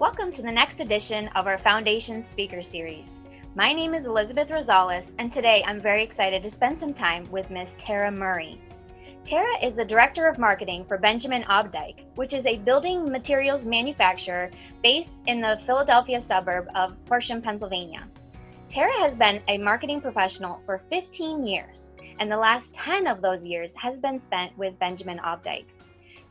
Welcome to the next edition of our Foundation Speaker Series. My name is Elizabeth Rosales, and today I'm very excited to spend some time with Ms. Tara Murray. Tara is the Director of Marketing for Benjamin Obdyke, which is a building materials manufacturer based in the Philadelphia suburb of Horsham, Pennsylvania. Tara has been a marketing professional for 15 years, and the last 10 of those years has been spent with Benjamin Obdyke.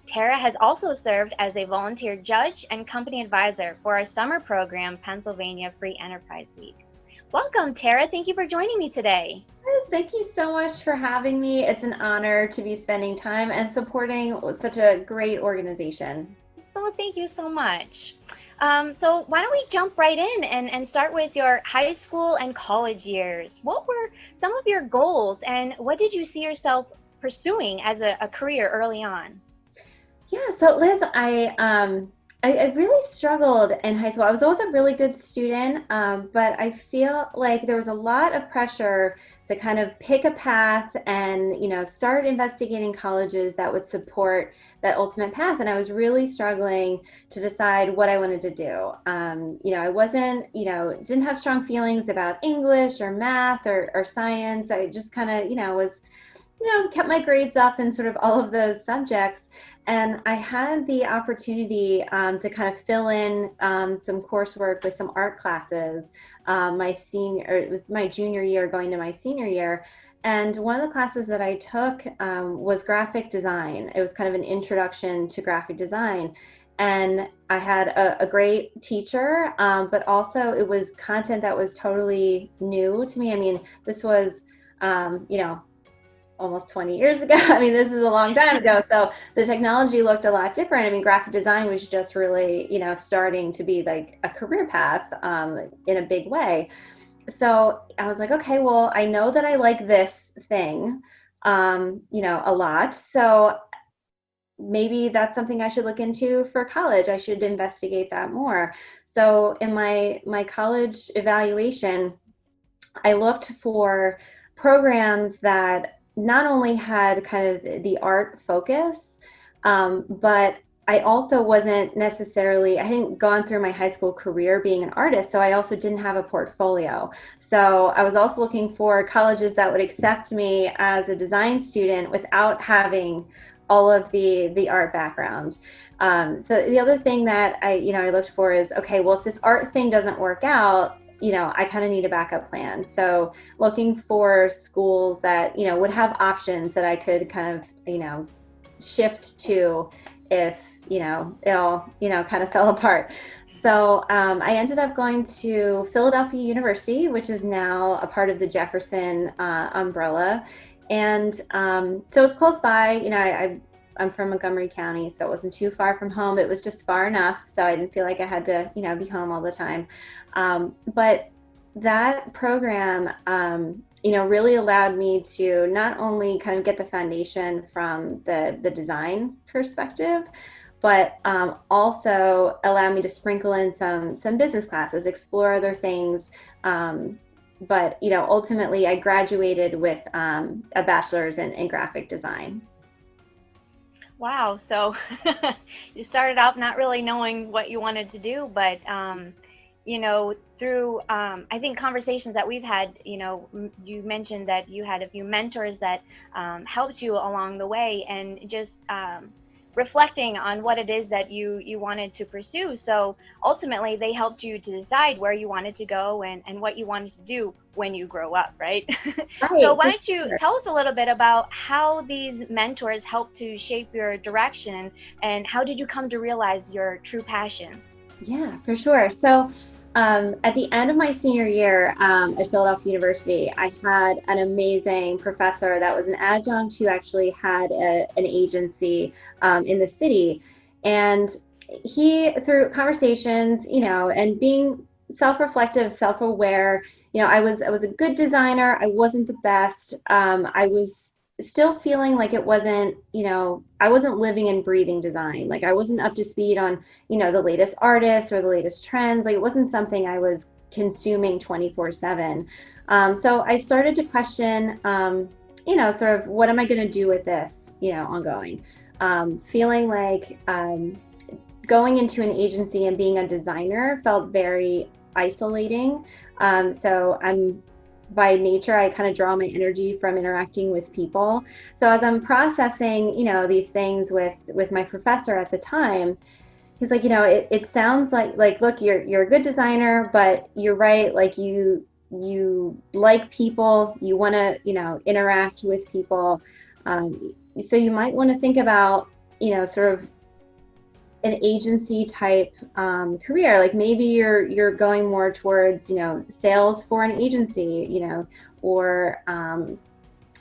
Tara has also served as a volunteer judge and company advisor for our summer program, Pennsylvania Free Enterprise Week. Welcome, Tara. Thank you for joining me today. Yes, thank you so much for having me. It's an honor to be spending time and supporting such a great organization. Oh, thank you so much. So why don't we jump right in and start with your high school and college years. What were some of your goals and what did you see yourself pursuing as a career early on? Yeah, so Liz, I really struggled in high school. I was always a really good student, but I feel like there was a lot of pressure to kind of pick a path and, start investigating colleges that would support that ultimate path. And I was really struggling to decide what I wanted to do. I wasn't, didn't have strong feelings about English or math or science. I just kind of, kept my grades up in sort of all of those subjects. And I had the opportunity to kind of fill in some coursework with some art classes. It was my junior year going to my senior year. And one of the classes that I took was graphic design. It was kind of an introduction to graphic design. And I had a great teacher, but also it was content that was totally new to me. I mean, this was, almost 20 years ago. I mean, this is a long time ago. So the technology looked a lot different. I mean, graphic design was just really, starting to be like a career path in a big way. So I was like, okay, well, I know that I like this thing, a lot. So maybe that's something I should look into for college. I should investigate that more. So in my college evaluation, I looked for programs that not only had kind of the art focus, but I also wasn't necessarily, I hadn't gone through my high school career being an artist, so I also didn't have a portfolio. So I was also looking for colleges that would accept me as a design student without having all of the art background. So the other thing that I looked for is, okay, well, if this art thing doesn't work out, I kind of need a backup plan. So looking for schools that, would have options that I could kind of, shift to if, it all, kind of fell apart. So I ended up going to Philadelphia University, which is now a part of the Jefferson umbrella. And so it's close by, I'm from Montgomery County, so it wasn't too far from home. It was just far enough, so I didn't feel like I had to, be home all the time. But that program, really allowed me to not only kind of get the foundation from the design perspective, but also allow me to sprinkle in some business classes, explore other things. But ultimately, I graduated with a bachelor's in graphic design. Wow. So you started out not really knowing what you wanted to do, but, through, I think, conversations that we've had, you mentioned that you had a few mentors that helped you along the way and just reflecting on what it is that you wanted to pursue. So ultimately, they helped you to decide where you wanted to go and what you wanted to do when you grow up, right? Right. So why don't you tell us a little bit about how these mentors helped to shape your direction and how did you come to realize your true passion? Yeah, for sure. So at the end of my senior year at Philadelphia University, I had an amazing professor that was an adjunct who actually had an agency in the city. And he, through conversations, and being self-reflective, self-aware, I was a good designer. I wasn't the best. I was still feeling like it wasn't, I wasn't living and breathing design. Like I wasn't up to speed on, the latest artists or the latest trends. Like it wasn't something I was consuming 24/7. So I started to question, sort of what am I going to do with this, ongoing? Feeling like going into an agency and being a designer felt very isolating. So I'm by nature, I kind of draw my energy from interacting with people. So as I'm processing, these things with my professor at the time, he's like, it sounds like, look, you're a good designer, but you're right. Like you like people, you want to, interact with people. So you might want to think about, sort of an agency type career. Like maybe you're going more towards, sales for an agency, or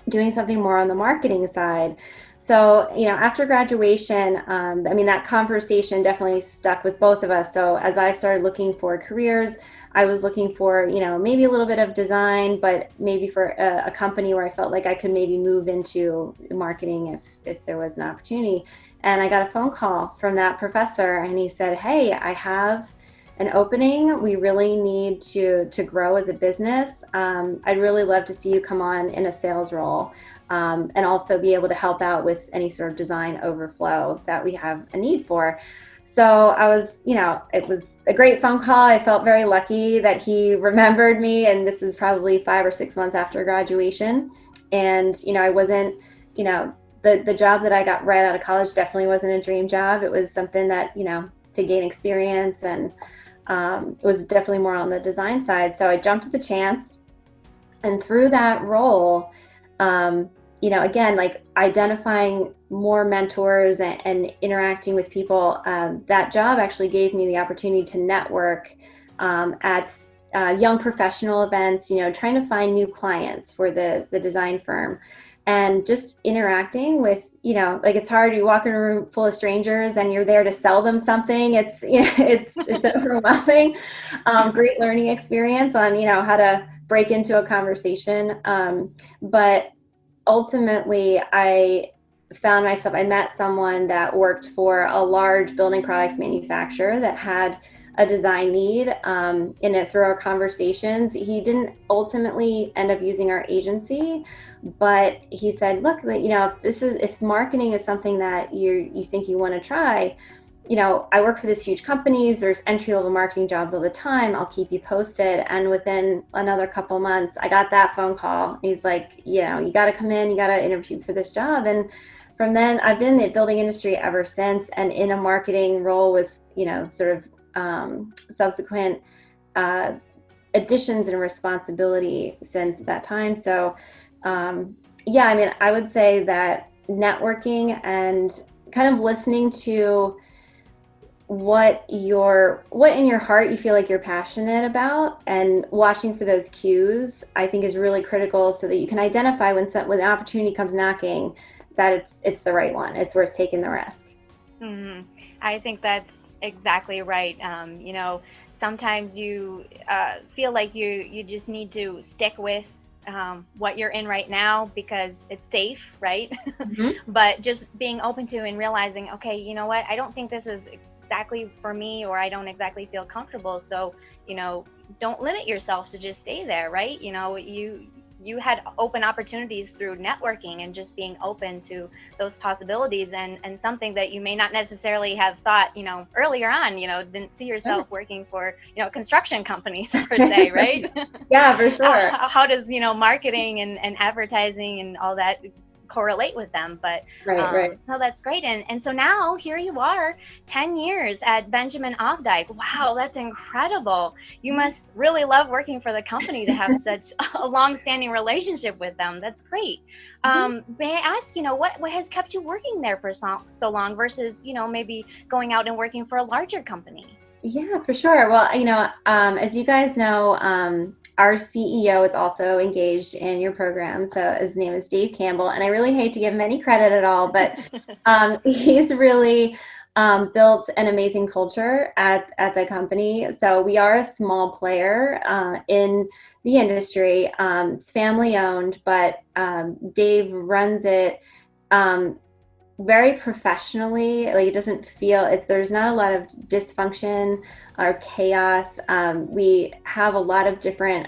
doing something more on the marketing side. So, after graduation, that conversation definitely stuck with both of us. So as I started looking for careers, I was looking for, maybe a little bit of design, but maybe for a company where I felt like I could maybe move into marketing if there was an opportunity. And I got a phone call from that professor, and he said, "Hey, I have an opening. We really need to grow as a business. I'd really love to see you come on in a sales role, and also be able to help out with any sort of design overflow that we have a need for." So I was, it was a great phone call. I felt very lucky that he remembered me, and this is probably 5 or 6 months after graduation. And, I wasn't, the job that I got right out of college definitely wasn't a dream job. It was something that, to gain experience, and it was definitely more on the design side. So I jumped at the chance, and through that role, again, like identifying more mentors and interacting with people, that job actually gave me the opportunity to network at young professional events, trying to find new clients for the design firm. And just interacting with, like it's hard. You walk in a room full of strangers and you're there to sell them something. It's, it's overwhelming. Great learning experience on, how to break into a conversation. But ultimately, I met someone that worked for a large building products manufacturer that had a design need. In it, through our conversations, he didn't ultimately end up using our agency, but he said, "Look, if marketing is something that you think you want to try, I work for this huge companies. There's entry-level marketing jobs all the time. I'll keep you posted." And within another couple months, I got that phone call. He's like, "You got to come in. You got to interview for this job." And from then, I've been in the building industry ever since, and in a marketing role with, sort of subsequent additions and responsibility since that time. So, I would say that networking and kind of listening to what in your heart you feel like you're passionate about, and watching for those cues, I think is really critical, so that you can identify when an opportunity comes knocking, that it's the right one. It's worth taking the risk. Mm-hmm. I think that's exactly right. Sometimes you feel like you just need to stick with what you're in right now because it's safe, right? Mm-hmm. But just being open to and realizing, okay, you know what? I don't think this is exactly for me, or I don't exactly feel comfortable. So, don't limit yourself to just stay there, right? You had open opportunities through networking and just being open to those possibilities, and something that you may not necessarily have thought, earlier on, didn't see yourself working for, construction companies per se, right? Yeah, for sure. How does, marketing and advertising and all that correlate with them? But right. So that's great. And so now here you are, 10 years at Benjamin Obdyke. Wow, that's incredible. You must really love working for the company to have such a long-standing relationship with them. That's great. May I ask, what has kept you working there for so long versus, maybe going out and working for a larger company? Yeah, for sure. Well, as you guys know, our CEO is also engaged in your program. So his name is Dave Campbell, and I really hate to give him any credit at all, but he's really built an amazing culture at the company. So we are a small player in the industry. It's family owned, but Dave runs it very professionally. Like, it doesn't feel, there's not a lot of dysfunction or chaos. We have a lot of different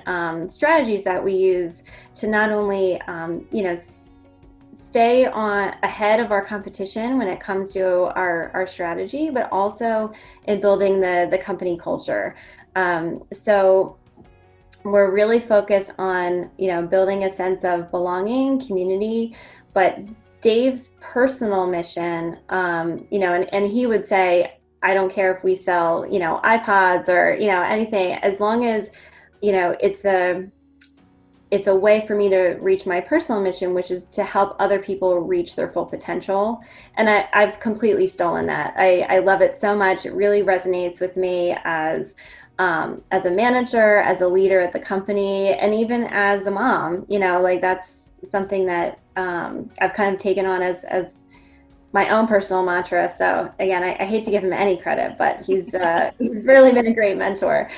strategies that we use to not only stay on ahead of our competition when it comes to our strategy, but also in building the company culture. So we're really focused on, building a sense of belonging, community, but Dave's personal mission, and he would say, I don't care if we sell, iPods or, anything, as long as, it's a way for me to reach my personal mission, which is to help other people reach their full potential. And I've completely stolen that. I love it so much. It really resonates with me as a manager, as a leader at the company, and even as a mom. That's something that I've kind of taken on as my own personal mantra. So again, I hate to give him any credit, but he's really been a great mentor.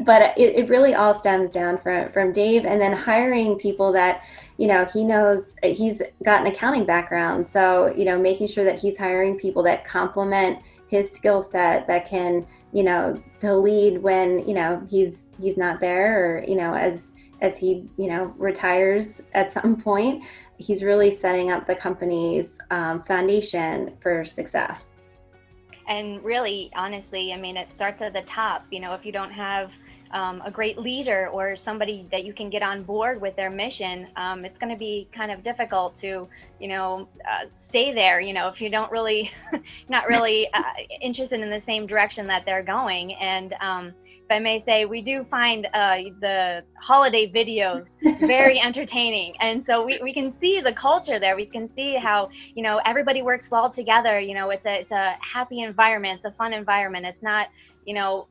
But it really all stems down from Dave, and then hiring people that, he knows. He's got an accounting background. So, making sure that he's hiring people that complement his skill set, that can, to lead when, he's not there, or, as he, retires at some point. He's really setting up the company's foundation for success. And really, honestly, I mean, it starts at the top. If you don't have a great leader or somebody that you can get on board with their mission, it's going to be kind of difficult to, stay there, if you don't really, not really interested in the same direction that they're going. And if I may say, we do find the holiday videos very entertaining. And so we can see the culture there. We can see how, everybody works well together. It's a happy environment. It's a fun environment. It's not,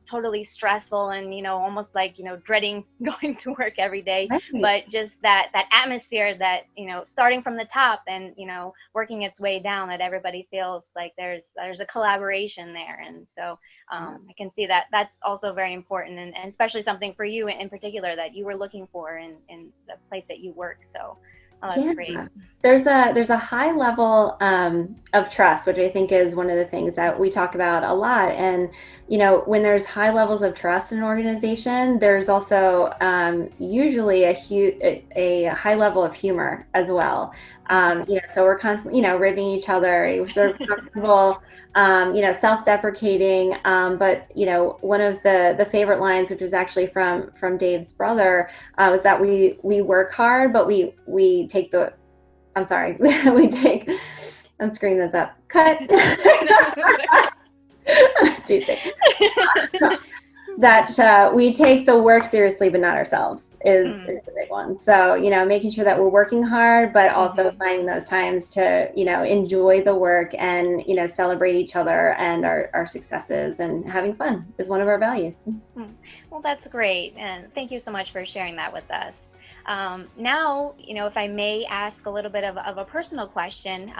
totally stressful and, almost like, dreading going to work every day. Right. But just that atmosphere that, starting from the top and, working its way down, that everybody feels like there's a collaboration there. And so I can see that that's also very important, and especially something for you in particular that you were looking for in the place that you work. So that's great. There's a high level of trust, which I think is one of the things that we talk about a lot. And when there's high levels of trust in an organization, there's also usually a high level of humor as well. So we're constantly, ribbing each other. We're sort of comfortable, self-deprecating. But one of the favorite lines, which was actually from Dave's brother, was that we work hard, but we take the. I'm sorry, we take. I'm screwing this up. Cut. Teasing. That we take the work seriously, but not ourselves is the big one. So, making sure that we're working hard, but also finding those times to, enjoy the work and, celebrate each other and our successes, and having fun is one of our values. Well, that's great. And thank you so much for sharing that with us. Now, if I may ask a little bit of a personal question,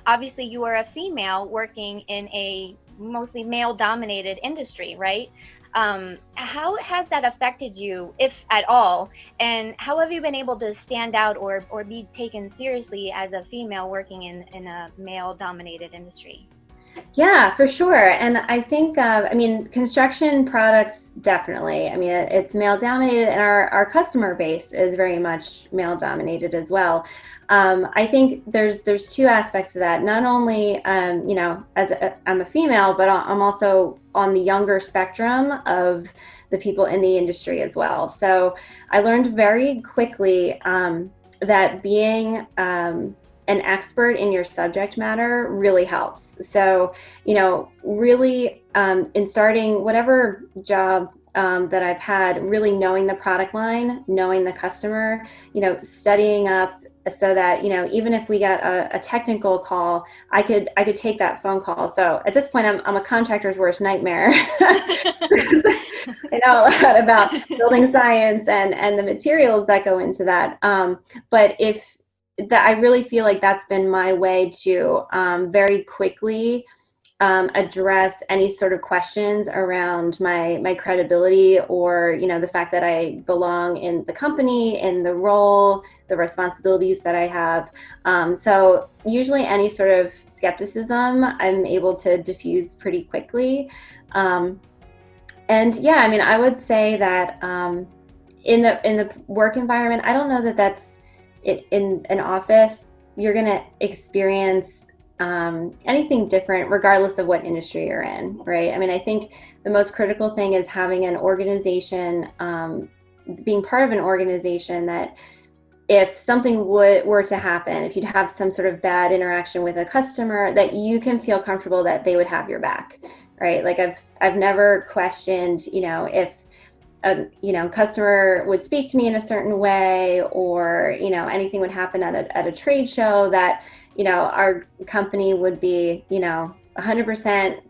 obviously you are a female working in a mostly male-dominated industry, right? How has that affected you, if at all? And how have you been able to stand out or be taken seriously as a female working in a male-dominated industry? Yeah, for sure. And I think, construction products, definitely. It's male dominated, and our customer base is very much male dominated as well. I think there's two aspects to that. Not only, I'm a female, but I'm also on the younger spectrum of the people in the industry as well. So I learned very quickly that being an expert in your subject matter really helps. So, really in starting whatever job that I've had, really knowing the product line, knowing the customer, studying up so that, even if we got a technical call, I could take that phone call. So at this point, I'm a contractor's worst nightmare. I know a lot about building science and the materials that go into that. But I really feel like that's been my way to very quickly address any sort of questions around my credibility, or the fact that I belong in the company, in the role, the responsibilities that I have. So usually any sort of skepticism I'm able to diffuse pretty quickly. And yeah, I would say that in the work environment, I don't know that that's in an office, you're going to experience anything different regardless of what industry you're in, right? I mean, I think the most critical thing is having an organization, being part of an organization that if something were to happen, if you'd have some sort of bad interaction with a customer, that you can feel comfortable that they would have your back, right? Like I've never questioned, if a customer would speak to me in a certain way, or anything would happen at a trade show, that our company would be 100%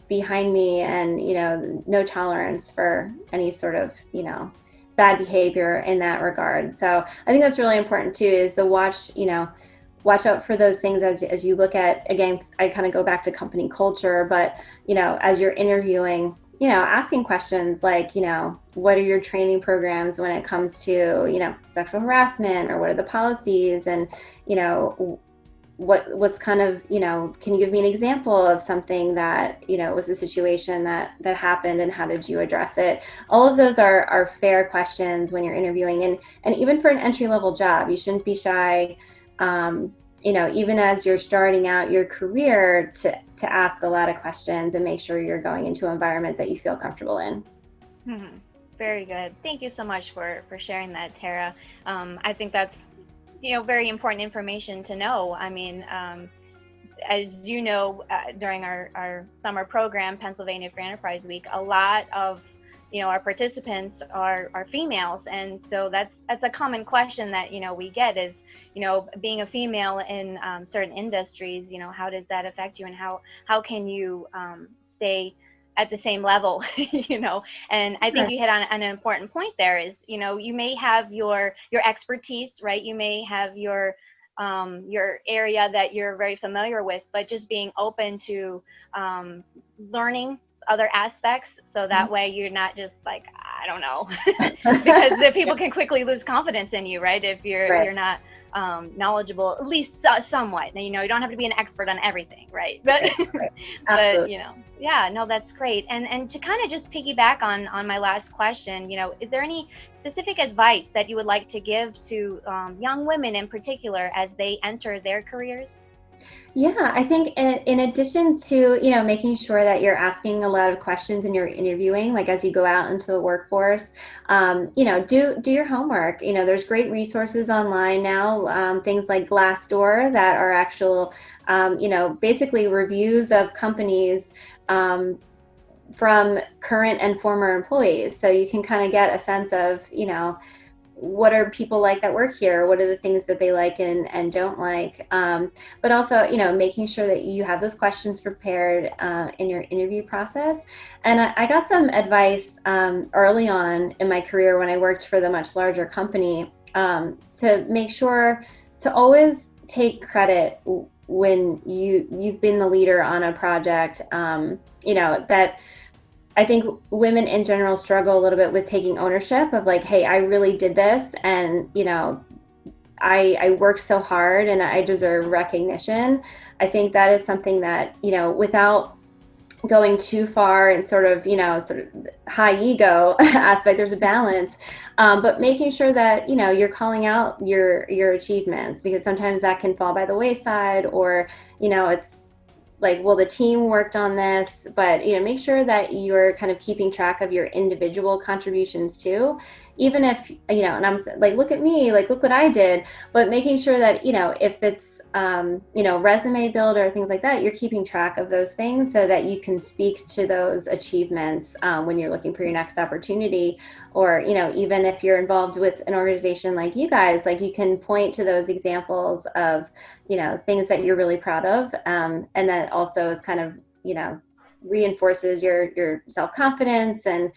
behind me, and no tolerance for any sort of bad behavior in that regard. So I think that's really important too, is to watch out for those things as you look at, again, I kind of go back to company culture, but as you're interviewing, asking questions like, what are your training programs when it comes to, sexual harassment, or what are the policies, and, what's kind of, can you give me an example of something that, was a situation that happened, and how did you address it? All of those are fair questions when you're interviewing, and even for an entry-level job, you shouldn't be shy, even as you're starting out your career, to ask a lot of questions and make sure you're going into an environment that you feel comfortable in. Mm-hmm. Very good. Thank you so much for sharing that, Tara. I think that's very important information to know. I mean, as you know, during our summer program, Pennsylvania Free Enterprise Week, a lot of our participants are females, and so that's a common question that we get is being a female in certain industries, how does that affect you, and how can you stay at the same level, and I think you hit on an important point there is, you may have your expertise, right? You may have your area that you're very familiar with, but just being open to learning other aspects, so that way you're not just like, I don't know, because the people can quickly lose confidence in you, right? If you're not knowledgeable, at least somewhat. Now, you don't have to be an expert on everything, right? But but yeah, no, that's great. And to kind of just piggyback on my last question, is there any specific advice that you would like to give to young women in particular as they enter their careers? Yeah, I think in addition to, making sure that you're asking a lot of questions and you're interviewing, like as you go out into the workforce, do your homework. There's great resources online now, things like Glassdoor that are actual, basically reviews of companies from current and former employees. So you can kind of get a sense of, what are people like that work here? What are the things that they like and don't like? But also, making sure that you have those questions prepared in your interview process. And I got some advice early on in my career when I worked for the much larger company, to make sure to always take credit when you've been the leader on a project. That I think women in general struggle a little bit with taking ownership of like, hey, I really did this, and I worked so hard and I deserve recognition. I think that is something that, without going too far and sort of high ego aspect, there's a balance, but making sure that you're calling out your achievements, because sometimes that can fall by the wayside, or it's like, well, the team worked on this, but make sure that you're kind of keeping track of your individual contributions too, even if and I'm like, look at me, like, look what I did, but making sure that if it's resume builder, things like that, you're keeping track of those things so that you can speak to those achievements when you're looking for your next opportunity. Or even if you're involved with an organization like you guys, like, you can point to those examples of things that you're really proud of, and that also is kind of reinforces your self-confidence, and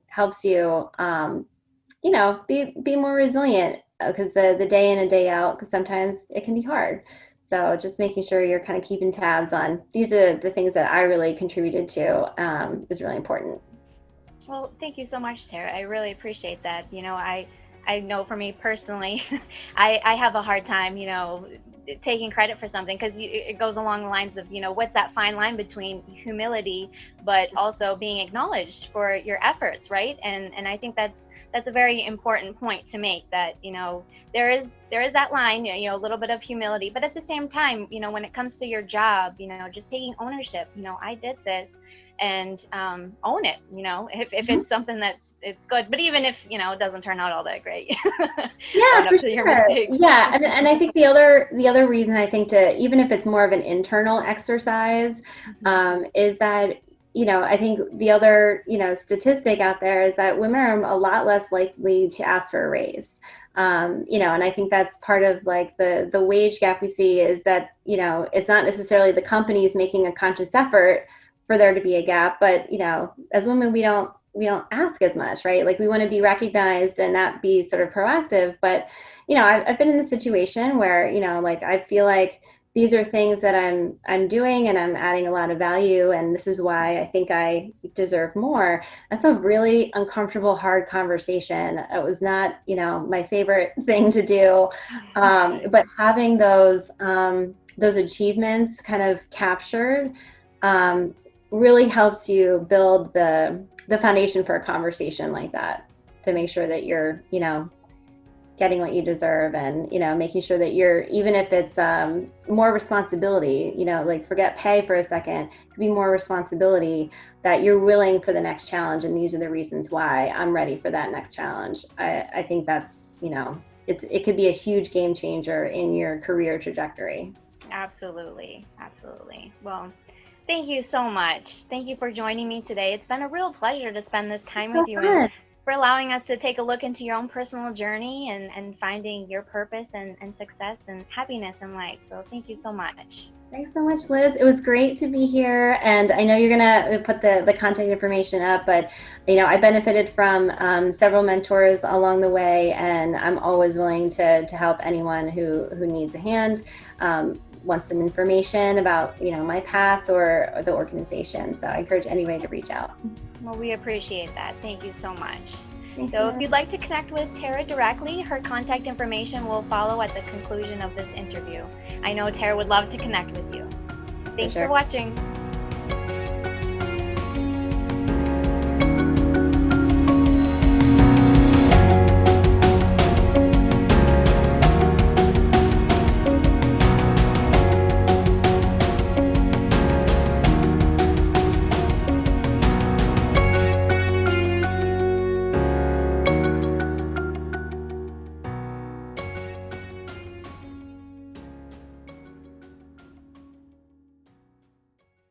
helps you be more resilient, because the day in and day out, because sometimes it can be hard. So just making sure you're kind of keeping tabs on, these are the things that I really contributed to, is really important. Well, thank you so much, Tara. I really appreciate that. I know for me personally, I have a hard time, taking credit for something, because it goes along the lines of, what's that fine line between humility, but also being acknowledged for your efforts, right? And I think that's that's a very important point to make, that, there is that line, a little bit of humility, but at the same time, when it comes to your job, just taking ownership, I did this, and own it, if it's something it's good, but even if, it doesn't turn out all that great, Yeah, own for up to your sure. mistakes. Yeah, and I think the other reason I think to, even if it's more of an internal exercise, is that, I think the other, statistic out there is that women are a lot less likely to ask for a raise. And I think that's part of like the wage gap we see, is that, it's not necessarily the companies making a conscious effort for there to be a gap, but, as women, we don't ask as much, right? Like, we want to be recognized and not be sort of proactive. But, I've been in a situation where, like, I feel like these are things that I'm doing and I'm adding a lot of value, and this is why I think I deserve more. That's a really uncomfortable, hard conversation. It was not, my favorite thing to do. But having those achievements kind of captured, really helps you build the foundation for a conversation like that, to make sure that you're, getting what you deserve, and, making sure that you're, even if it's more responsibility, like, forget pay for a second, it could be more responsibility, that you're willing for the next challenge. And these are the reasons why I'm ready for that next challenge. I think that's, it could be a huge game changer in your career trajectory. Absolutely. Well, thank you so much. Thank you for joining me today. It's been a real pleasure to spend this time with you, and for allowing us to take a look into your own personal journey and finding your purpose and success and happiness in life. So thank you so much. Thanks so much, Liz. It was great to be here. And I know you're going to put the contact information up, but, I benefited from several mentors along the way, and I'm always willing to help anyone who needs a hand, wants some information about, my path or the organization. So I encourage anybody to reach out. Well, we appreciate that. Thank you so much. Thank So you. if you'd like to connect with Tara directly, her contact information will follow at the conclusion of this interview. I know Tara would love to connect with you. Thanks for watching.